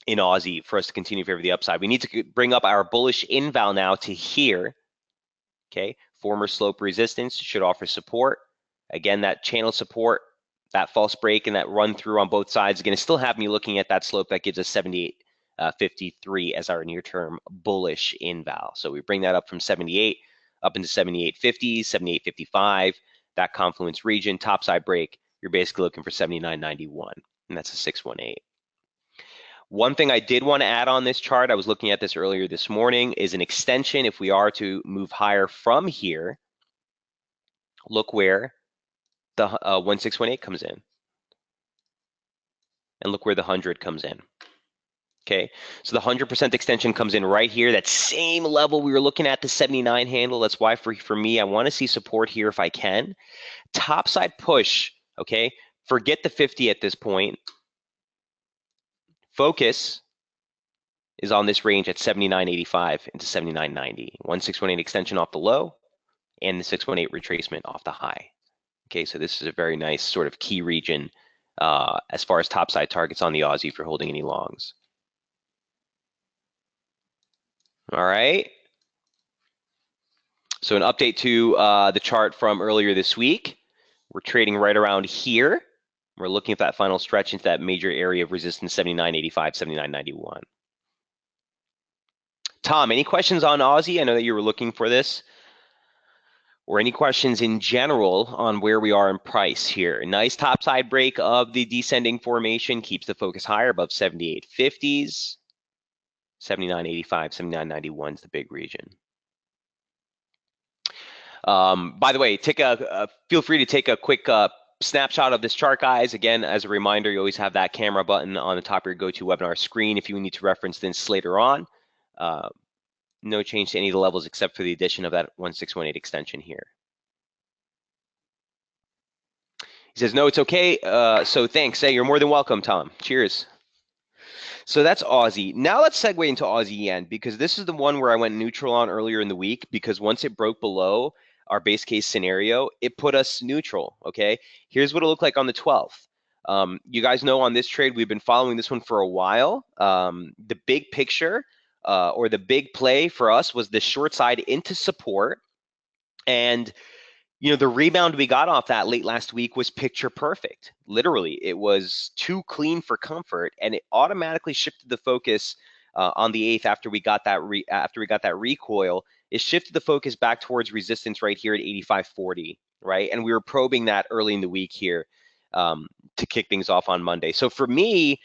A: Aussie for us to continue favor the upside. We need to bring up our bullish inval now to here. Okay, former slope resistance should offer support. Again, that channel support, that false break and that run through on both sides, again, still have me looking at that slope that gives us 78.53 as our near-term bullish inval. So we bring that up from 78 up into 78.50, 78.55, that confluence region, topside break, you're basically looking for 79.91, and that's a 618. One thing I did want to add on this chart, I was looking at this earlier this morning, is an extension. If we are to move higher from here, look where the 1618 comes in. And look where the 100 comes in. Okay, so the 100% extension comes in right here, that same level we were looking at, the 79 handle. That's why for me, I want to see support here if I can. Topside push, okay? Forget the 50 at this point. Focus is on this range at 79.85 into 79.90. 1618 extension off the low and the 618 retracement off the high. Okay, so this is a very nice sort of key region as far as topside targets on the Aussie if you're holding any longs. All right. So an update to the chart from earlier this week. We're trading right around here. We're looking at that final stretch into that major area of resistance, 79.85, 79.91. Tom, any questions on Aussie? I know that you were looking for this. Or any questions in general on where we are in price here. Nice topside break of the descending formation, keeps the focus higher above 78.50s. 79.85, 79.91 is the big region. By the way, feel free to take a quick snapshot of this chart, guys. Again, as a reminder, you always have that camera button on the top of your GoToWebinar screen if you need to reference this later on. No change to any of the levels except for the addition of that 1618 extension here. He says, no, it's okay. So thanks. Hey, you're more than welcome, Tom. Cheers. So that's Aussie. Now let's segue into Aussie Yen, because this is the one where I went neutral on earlier in the week, because once it broke below our base case scenario, it put us neutral, okay? Here's what it looked like on the 12th. You guys know on this trade, we've been following this one for a while. The big picture or the big play for us was the short side into support. And you know, the rebound we got off that late last week was picture perfect. Literally, it was too clean for comfort, and it automatically shifted the focus on the 8th after we got that recoil. It shifted the focus back towards resistance right here at 85.40, right? And we were probing that early in the week here to kick things off on Monday. So for me,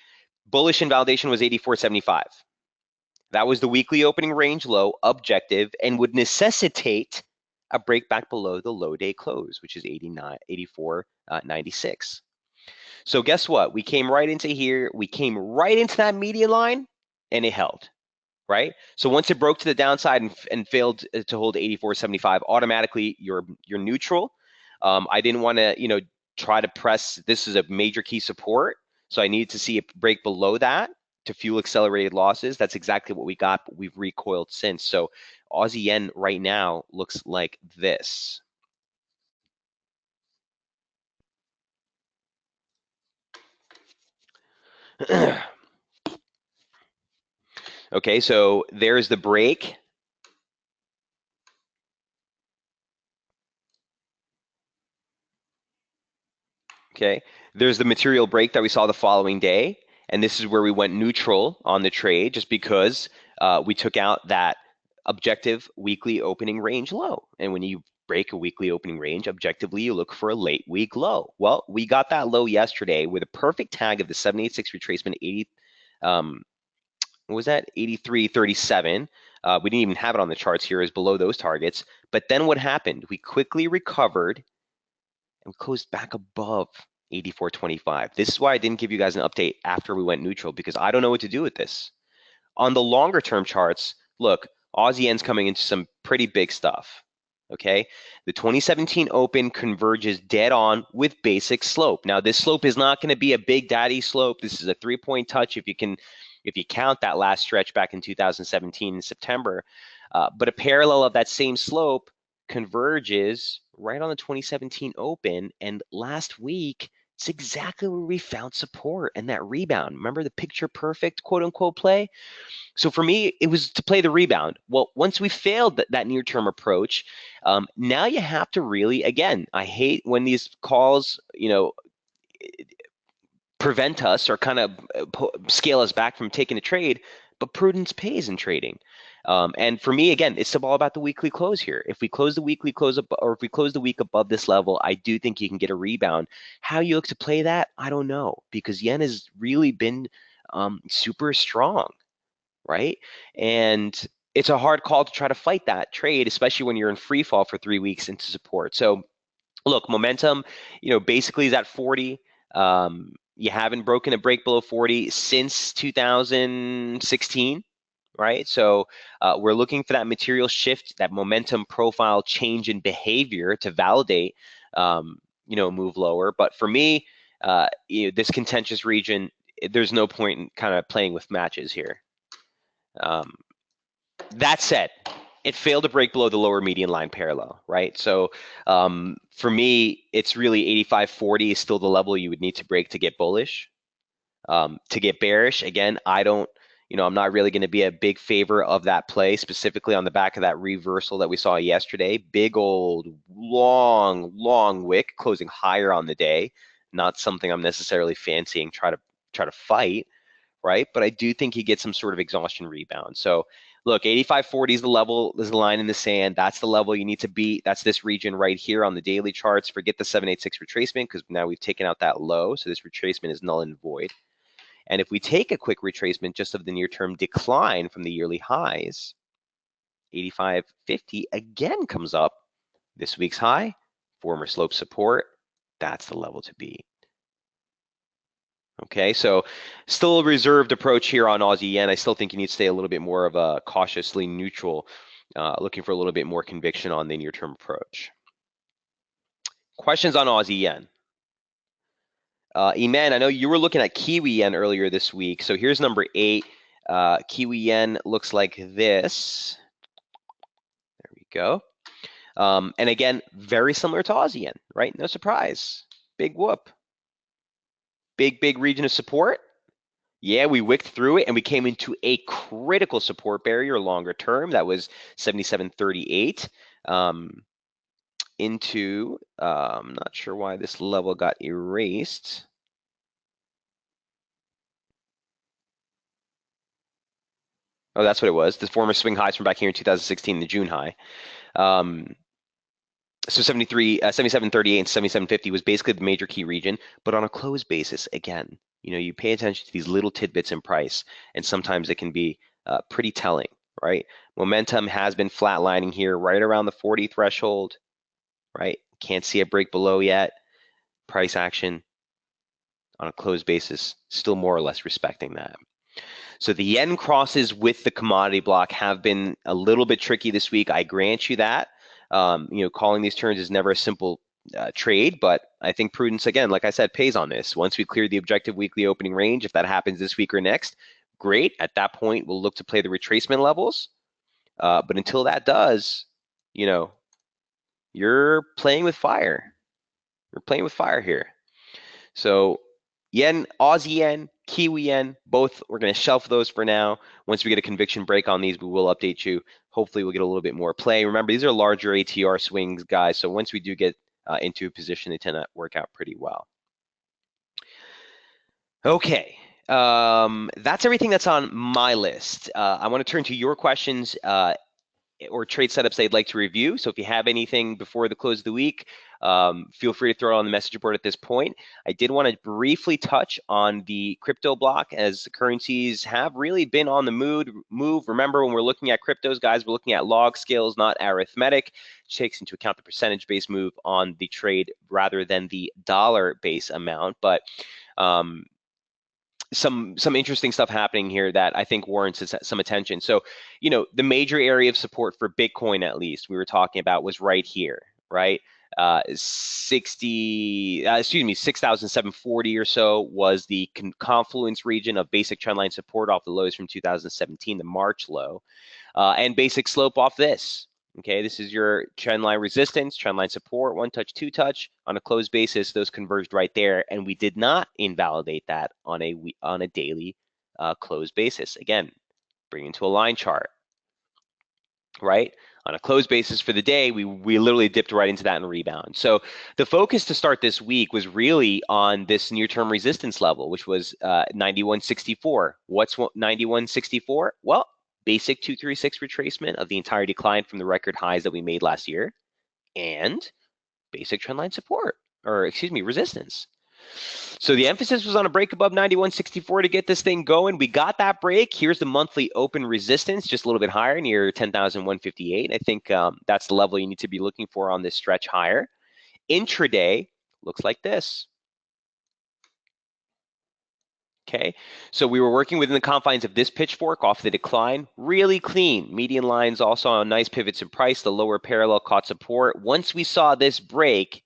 A: bullish invalidation was 84.75. That was the weekly opening range low, objective, and would necessitate a break back below the low day close, which is 84.96. So guess what? We came right into here. We came right into that median line, and it held, right? So once it broke to the downside and failed to hold 84.75, automatically you're neutral. I didn't want to, try to press. This is a major key support, so I needed to see it break below that to fuel accelerated losses. That's exactly what we got, but we've recoiled since. So Aussie Yen right now looks like this. Okay, so there's the break. Okay, there's the material break that we saw the following day. And this is where we went neutral on the trade just because we took out that objective weekly opening range low. And when you break a weekly opening range, objectively, you look for a late week low. Well, we got that low yesterday with a perfect tag of the 786 retracement 80. What was that? 83.37. We didn't even have it on the charts here as below those targets. But then what happened? We quickly recovered and closed back above 84.25. This is why I didn't give you guys an update after we went neutral, because I don't know what to do with this. On the longer term charts, look, Aussie Yen's coming into some pretty big stuff. Okay, the 2017 Open converges dead on with basic slope. Now, this slope is not going to be a big daddy slope. This is a 3-point touch if you count that last stretch back in 2017 in September. But a parallel of that same slope converges right on the 2017 Open, and last week it's exactly where we found support and that rebound. Remember the picture perfect quote unquote play? So for me, it was to play the rebound. Well, once we failed that near-term approach, now you have to really, again, I hate when these calls, prevent us or kind of scale us back from taking a trade, but prudence pays in trading. And for me, again, it's all about the weekly close here. If we close the weekly close up, or if we close the week above this level, I do think you can get a rebound. How you look to play that, I don't know, because yen has really been super strong, right? And it's a hard call to try to fight that trade, especially when you're in free fall for 3 weeks into support. So look, momentum, basically is at 40. You haven't broken a break below 40 since 2016, right? So we're looking for that material shift, that momentum profile change in behavior to validate, move lower. But for me, this contentious region, there's no point in kind of playing with matches here. That said, it failed to break below the lower median line parallel, right? So for me, it's really 85.40 is still the level you would need to break to get bullish. To get bearish, again, I don't, I'm not really going to be a big favor of that play, specifically on the back of that reversal that we saw yesterday. Big old long wick closing higher on the day. Not something I'm necessarily fancying try to fight, right? But I do think he gets some sort of exhaustion rebound. So look, 85.40 is the level, is the line in the sand. That's the level you need to beat. That's this region right here on the daily charts. Forget the 786 retracement because now we've taken out that low. So this retracement is null and void. And if we take a quick retracement just of the near-term decline from the yearly highs, 85.50 again comes up. This week's high, former slope support, that's the level to beat. Okay, so still a reserved approach here on Aussie yen. I still think you need to stay a little bit more of a cautiously neutral, looking for a little bit more conviction on the near-term approach. Questions on Aussie yen? Eman, I know you were looking at Kiwi yen earlier this week. So here's number 8. Kiwi yen looks like this. There we go. And again, very similar to Aussie yen, right? No surprise. Big whoop. Big region of support. Yeah, we wicked through it and we came into a critical support barrier longer term. That was 77.38. I'm not sure why this level got erased. Oh, that's what it was. The former swing highs from back here in 2016, the June high. So 77.38 and 77.50 was basically the major key region, but on a close basis, again, you pay attention to these little tidbits in price, and sometimes it can be pretty telling, right? Momentum has been flatlining here right around the 40 threshold, right? Can't see a break below yet. Price action on a closed basis, still more or less respecting that. So the yen crosses with the commodity block have been a little bit tricky this week. I grant you that. Calling these turns is never a simple trade, but I think prudence, again, like I said, pays on this. Once we clear the objective weekly opening range, if that happens this week or next, great. At that point, we'll look to play the retracement levels. But until that does, you're playing with fire. You're playing with fire here. So yen, Aussie yen, Kiwi yen, both, we're going to shelf those for now. Once we get a conviction break on these, we will update you. Hopefully we'll get a little bit more play. Remember, these are larger ATR swings, guys. So once we do get into a position, they tend to work out pretty well. Okay. That's everything that's on my list. I want to turn to your questions or trade setups they'd like to review. So if you have anything before the close of the week, feel free to throw it on the message board at this point. I did want to briefly touch on the crypto block, as currencies have really been on the move. Remember, when we're looking at cryptos, guys, we're looking at log scales, not arithmetic, which takes into account the percentage-based move on the trade rather than the dollar-based amount. But some interesting stuff happening here that I think warrants some attention. So, the major area of support for Bitcoin, at least we were talking about, was right here, right? 6,740 or so was the confluence region of basic trendline support off the lows from 2017, the March low, and basic slope off this. Okay, this is your trendline resistance, trendline support, one touch, two touch. On a closed basis, those converged right there, and we did not invalidate that on a daily closed basis. Again, bring into a line chart, right? On a closed basis for the day, we literally dipped right into that and rebound. So the focus to start this week was really on this near-term resistance level, which was 91.64. What's 91.64? Well, basic 236 retracement of the entire decline from the record highs that we made last year, and basic trendline support, or excuse me, resistance. So the emphasis was on a break above 91.64 to get this thing going. We got that break. Here's the monthly open resistance, just a little bit higher, near 10,158. I think that's the level you need to be looking for on this stretch higher. Intraday looks like this. Okay, so we were working within the confines of this pitchfork off the decline, really clean. Median lines also on nice pivots in price. The lower parallel caught support. Once we saw this break,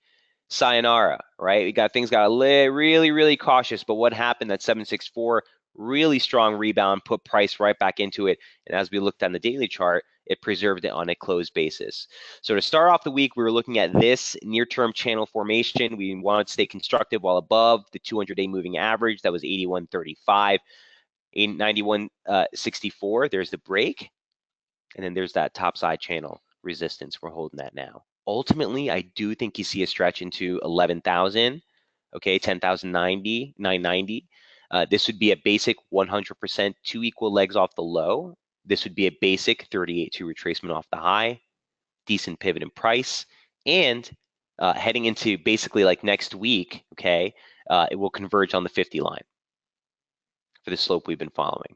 A: sayonara, right? Things got really cautious, but what happened? That 764, really strong rebound, put price right back into it. And as we looked on the daily chart, it preserved it on a closed basis. So to start off the week, we were looking at this near-term channel formation. We wanted to stay constructive while above the 200-day moving average. That was 81.35. 891.64. There's the break, and then there's that top side channel resistance. We're holding that now. Ultimately, I do think you see a stretch into 11,000. Okay, 10,090, 990. This would be a basic 100% two equal legs off the low. This would be a basic 38.2 retracement off the high, decent pivot in price, and heading into basically like next week, okay, it will converge on the 50 line for the slope we've been following.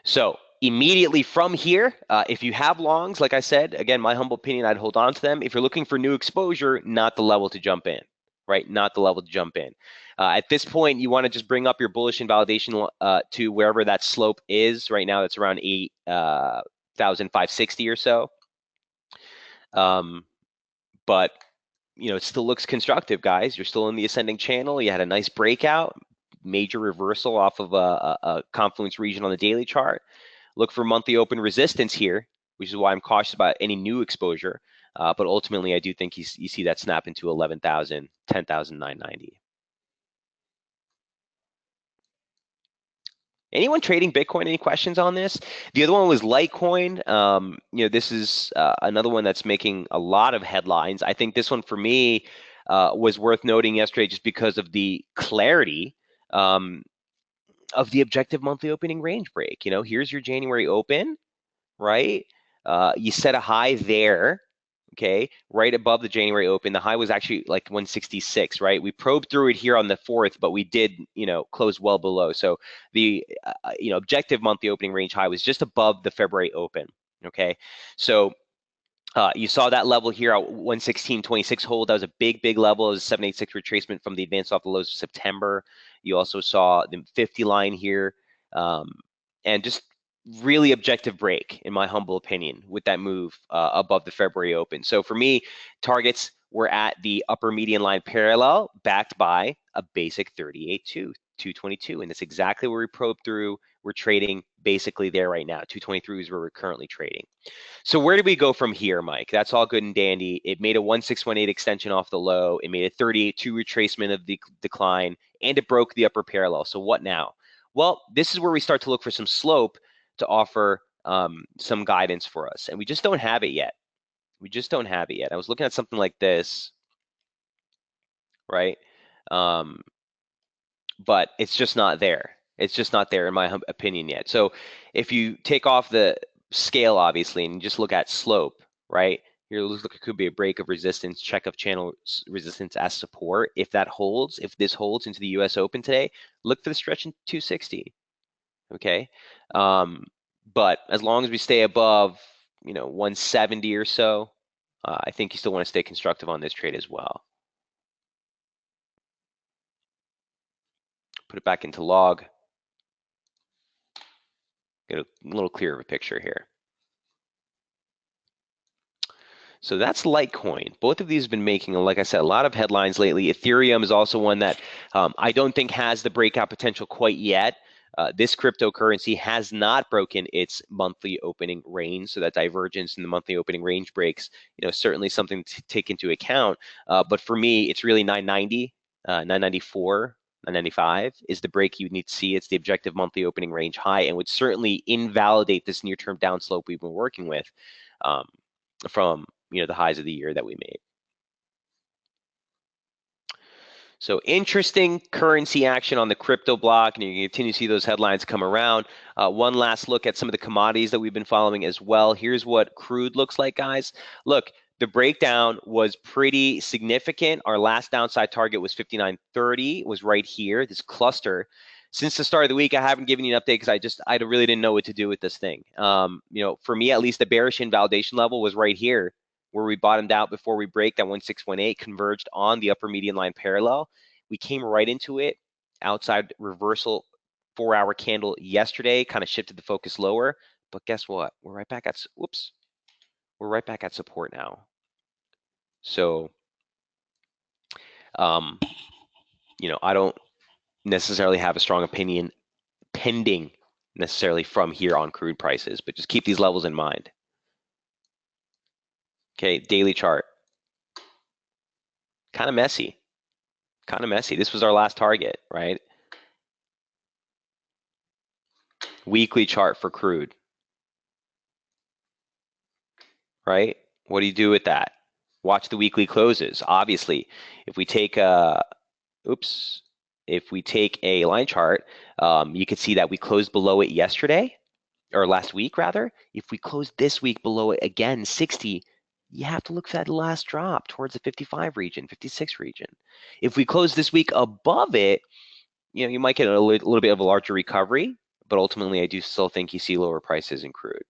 A: So immediately from here, if you have longs, like I said, again, my humble opinion, I'd hold on to them. If you're looking for new exposure, not the level to jump in, right? Not the level to jump in. At this point, you want to just bring up your bullish invalidation to wherever that slope is. Right now, it's around 8,560 or so. But it still looks constructive, guys. You're still in the ascending channel. You had a nice breakout, major reversal off of a confluence region on the daily chart. Look for monthly open resistance here, which is why I'm cautious about any new exposure. But ultimately, I do think you see that snap into 11,000, 10,990. Anyone trading Bitcoin? Any questions on this? The other one was Litecoin. This is another one that's making a lot of headlines. I think this one for me was worth noting yesterday just because of the clarity of the objective monthly opening range break. Here's your January open, right? You set a high there, okay, right above the January open. The high was actually like 166, right? We probed through it here on the 4th, but we did, close well below. So the, objective monthly opening range high was just above the February open, okay? So you saw that level here at 116.26 hold. That was a big level. It was a 786 retracement from the advance off the lows of September. You also saw the 50 line here, and just really objective break, in my humble opinion, with that move above the February open. So for me, targets were at the upper median line parallel, backed by a basic 38.2, 222, and that's exactly where we probed through. We're trading basically there right now. 223 is where we're currently trading. So where do we go from here, Mike? That's all good and dandy. It made a 1618 extension off the low. It made a 38.2 retracement of the decline, and it broke the upper parallel. So what now? Well, this is where we start to look for some slope to offer some guidance for us, and we just don't have it yet. We just don't have it yet. I was looking at something like this, right? But it's just not there. It's just not there in my opinion yet. So if you take off the scale, obviously, and just look at slope, right? Here, looks like it could be a break of resistance, check of channel resistance as support. If that holds, if this holds into the US Open today, look for the stretch in 260, okay? But as long as we stay above, 170 or so, I think you still want to stay constructive on this trade as well. Put it back into log. Get a little clearer of a picture here. So that's Litecoin. Both of these have been making, like I said, a lot of headlines lately. Ethereum is also one that I don't think has the breakout potential quite yet. This cryptocurrency has not broken its monthly opening range, so that divergence in the monthly opening range breaks, certainly something to take into account. But for me, it's really 990, 994, 995 is the break you need to see. It's the objective monthly opening range high, and would certainly invalidate this near-term downslope we've been working with from the highs of the year that we made. So interesting currency action on the crypto block, and you continue to see those headlines come around. One last look at some of the commodities that we've been following as well. Here's what crude looks like, guys. Look, the breakdown was pretty significant. Our last downside target was 59.30, was right here, this cluster. Since the start of the week, I haven't given you an update because I really didn't know what to do with this thing. For me, at least, the bearish invalidation level was right here, where we bottomed out before we break that 1618, converged on the upper median line parallel. We came right into it, outside reversal 4-hour candle yesterday, kind of shifted the focus lower. But guess what? We're right back at, we're right back at support now. So, I don't necessarily have a strong opinion pending necessarily from here on crude prices, but just keep these levels in mind. Okay, daily chart. Kind of messy. This was our last target, right? Weekly chart for crude, right? What do you do with that? Watch the weekly closes. Obviously, if we take if we take a line chart, you can see that we closed below it yesterday, or last week rather. If we close this week below it again, 60, you have to look for that last drop towards the 55 region, 56 region. If we close this week above it, you might get a little bit of a larger recovery, but ultimately I do still think you see lower prices in crude.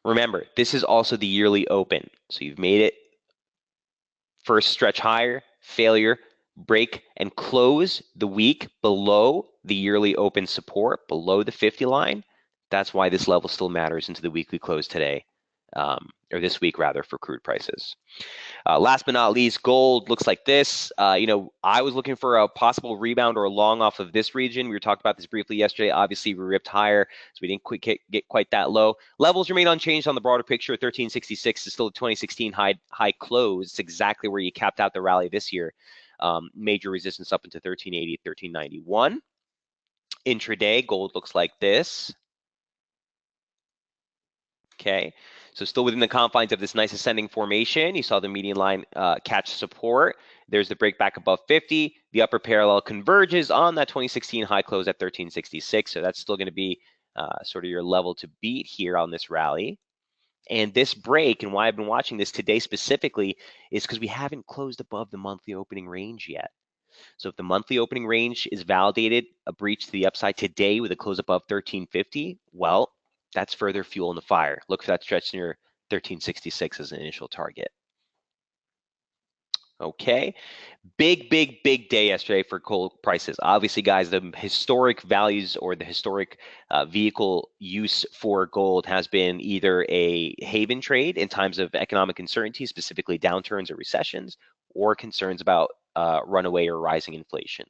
A: Remember, this is also the yearly open. So you've made it first stretch higher, failure, break, and close the week below the yearly open support, below the 50 line. That's why this level still matters into the weekly close today, or this week rather, for crude prices. Last but not least, gold looks like this. I was looking for a possible rebound or a long off of this region. We were talking about this briefly yesterday. Obviously, we ripped higher, so we didn't get quite that low. Levels remain unchanged on the broader picture. 1366 is still a 2016 high close. It's exactly where you capped out the rally this year. Major resistance up into 1380, 1391. Intraday, gold looks like this. Okay, so still within the confines of this nice ascending formation. You saw the median line catch support. There's the break back above 50. The upper parallel converges on that 2016 high close at 1366. So that's still going to be sort of your level to beat here on this rally. And this break, and why I've been watching this today specifically, is because we haven't closed above the monthly opening range yet. So if the monthly opening range is validated, a breach to the upside today with a close above 1350, well, that's further fuel in the fire. Look for that stretch near 1366 as an initial target. Okay, big day yesterday for gold prices. Obviously, guys, the historic values or the historic vehicle use for gold has been either a haven trade in times of economic uncertainty, specifically downturns or recessions, or concerns about runaway or rising inflation.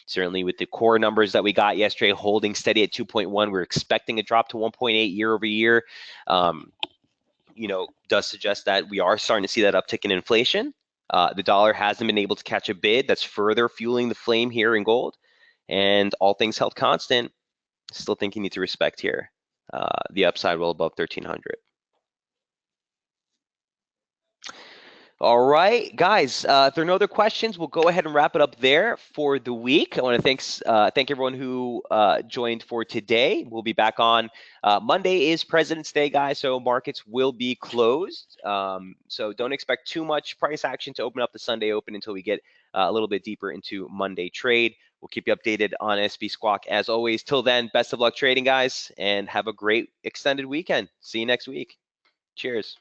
A: Certainly with the core numbers that we got yesterday holding steady at 2.1, we're expecting a drop to 1.8 year over year. Does suggest that we are starting to see that uptick in inflation. The dollar hasn't been able to catch a bid. That's further fueling the flame here in gold. And all things held constant, still think you need to respect here. The upside well above 1300. All right, guys, if there are no other questions, we'll go ahead and wrap it up there for the week. I want to thank everyone who joined for today. We'll be back on Monday is President's Day, guys, so markets will be closed. So don't expect too much price action to open up the Sunday open until we get a little bit deeper into Monday trade. We'll keep you updated on SB Squawk as always. Till then, best of luck trading, guys, and have a great extended weekend. See you next week. Cheers.